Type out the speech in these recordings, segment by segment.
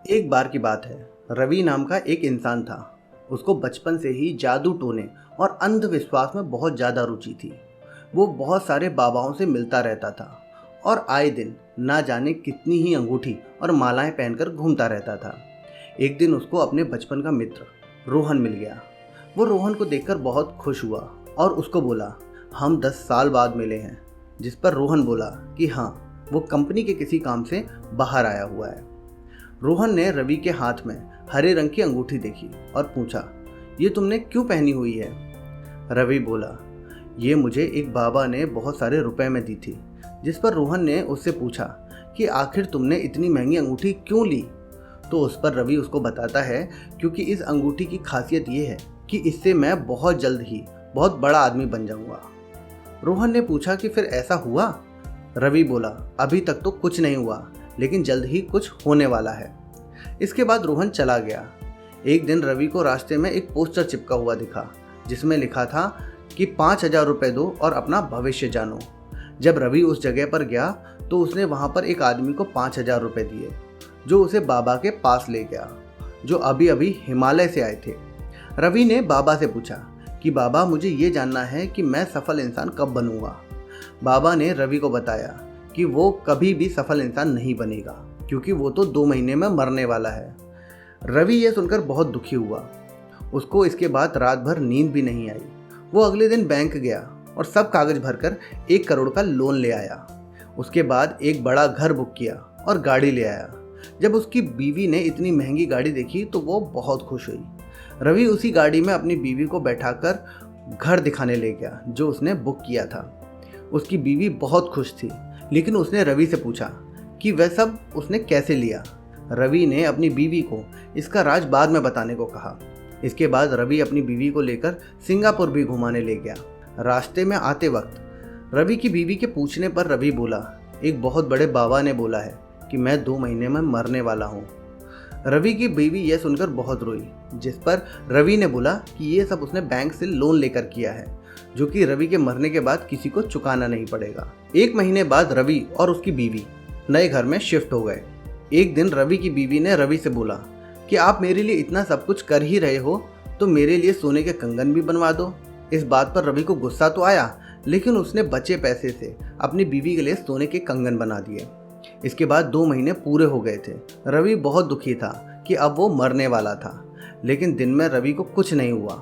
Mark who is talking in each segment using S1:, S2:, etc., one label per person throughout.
S1: एक बार की बात है। रवि नाम का एक इंसान था। उसको बचपन से ही जादू टोने और अंधविश्वास में बहुत ज़्यादा रुचि थी। वो बहुत सारे बाबाओं से मिलता रहता था और आए दिन ना जाने कितनी ही अंगूठी और मालाएं पहनकर घूमता रहता था। एक दिन उसको अपने बचपन का मित्र रोहन मिल गया। वो रोहन को देखकर बहुत खुश हुआ और उसको बोला, हम 10 साल बाद मिले हैं। जिस पर रोहन बोला कि हाँ, वो कंपनी के किसी काम से बाहर आया हुआ है। रोहन ने रवि के हाथ में हरे रंग की अंगूठी देखी और पूछा, ये तुमने क्यों पहनी हुई है? रवि बोला, ये मुझे एक बाबा ने बहुत सारे रुपए में दी थी। जिस पर रोहन ने उससे पूछा कि आखिर तुमने इतनी महंगी अंगूठी क्यों ली? तो उस पर रवि उसको बताता है, क्योंकि इस अंगूठी की खासियत ये है कि इससे मैं बहुत जल्द ही बहुत बड़ा आदमी बन जाऊंगा। रोहन ने पूछा कि फिर ऐसा हुआ? रवि बोला, अभी तक तो कुछ नहीं हुआ, लेकिन जल्द ही कुछ होने वाला है। इसके बाद रोहन चला गया। एक दिन रवि को रास्ते में एक पोस्टर चिपका हुआ दिखा, जिसमें लिखा था कि 5,000 रुपये दो और अपना भविष्य जानो। जब रवि उस जगह पर गया तो उसने वहां पर एक आदमी को 5,000 रुपये दिए, जो उसे बाबा के पास ले गया, जो अभी अभी हिमालय से आए थे। रवि ने बाबा से पूछा कि बाबा, मुझे ये जानना है कि मैं सफल इंसान कब बनूंगा। बाबा ने रवि को बताया कि वो कभी भी सफल इंसान नहीं बनेगा, क्योंकि वो तो 2 महीने में मरने वाला है। रवि ये सुनकर बहुत दुखी हुआ। उसको इसके बाद रात भर नींद भी नहीं आई। वो अगले दिन बैंक गया और सब कागज भरकर 1 करोड़ का लोन ले आया। उसके बाद एक बड़ा घर बुक किया और गाड़ी ले आया। जब उसकी बीवी ने इतनी महंगी गाड़ी देखी तो वो बहुत खुश हुई। रवि उसी गाड़ी में अपनी बीवी को बैठाकर घर दिखाने ले गया, जो उसने बुक किया था। उसकी बीवी बहुत खुश थी, लेकिन उसने रवि से पूछा कि वह सब उसने कैसे लिया। रवि ने अपनी बीवी को इसका राज बाद में बताने को कहा। इसके बाद रवि अपनी बीवी को लेकर सिंगापुर भी घुमाने ले गया। रास्ते में आते वक्त रवि की बीवी के पूछने पर रवि बोला, एक बहुत बड़े बाबा ने बोला है कि मैं 2 महीने में मरने वाला हूँ। रवि की बीवी यह सुनकर बहुत रोई, जिस पर रवि ने बोला कि ये सब उसने बैंक से लोन लेकर किया है, जो कि रवि के मरने के बाद किसी को चुकाना नहीं पड़ेगा। 1 महीने बाद रवि और उसकी बीवी नए घर में शिफ्ट हो गए। एक दिन रवि की बीवी ने रवि से बोला कि आप मेरे लिए इतना सब कुछ कर ही रहे हो तो मेरे लिए सोने के कंगन भी बनवा दो। इस बात पर रवि को गुस्सा तो आया, लेकिन उसने बचे पैसे से अपनी बीवी के लिए सोने के कंगन बना दिए। इसके बाद 2 महीने पूरे हो गए थे। रवि बहुत दुखी था कि अब वो मरने वाला था, लेकिन दिन में रवि को कुछ नहीं हुआ,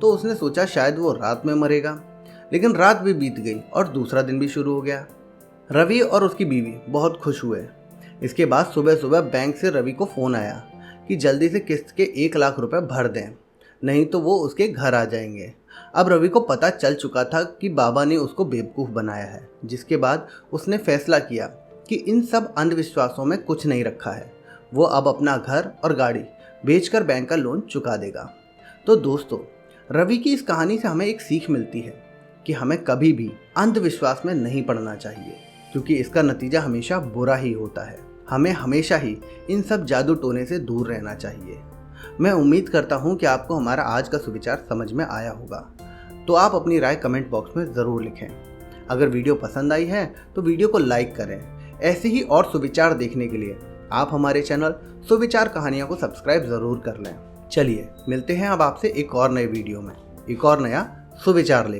S1: तो उसने सोचा शायद वो रात में मरेगा। लेकिन रात भी बीत गई और दूसरा दिन भी शुरू हो गया। रवि और उसकी बीवी बहुत खुश हुए। इसके बाद सुबह सुबह बैंक से रवि को फ़ोन आया कि जल्दी से किस्त के 1 लाख रुपए भर दें, नहीं तो वो उसके घर आ जाएंगे। अब रवि को पता चल चुका था कि बाबा ने उसको बेवकूफ़ बनाया है, जिसके बाद उसने फैसला किया कि इन सब अंधविश्वासों में कुछ नहीं रखा है। वो अब अपना घर और गाड़ी बेचकर बैंक का लोन चुका देगा। तो दोस्तों, रवि की इस कहानी से हमें एक सीख मिलती है कि हमें कभी भी अंधविश्वास में नहीं पड़ना चाहिए, क्योंकि इसका नतीजा हमेशा बुरा ही होता है। हमें हमेशा ही इन सब जादू टोने से दूर रहना चाहिए। मैं उम्मीद करता हूँ कि आपको हमारा आज का सुविचार समझ में आया होगा। तो आप अपनी राय कमेंट बॉक्स में ज़रूर लिखें। अगर वीडियो पसंद आई है तो वीडियो को लाइक करें। ऐसे ही और सुविचार देखने के लिए आप हमारे चैनल सुविचार कहानियाँ को सब्सक्राइब ज़रूर कर लें। चलिए मिलते हैं अब आपसे एक और नए वीडियो में, एक और नया सुविचार लेकर।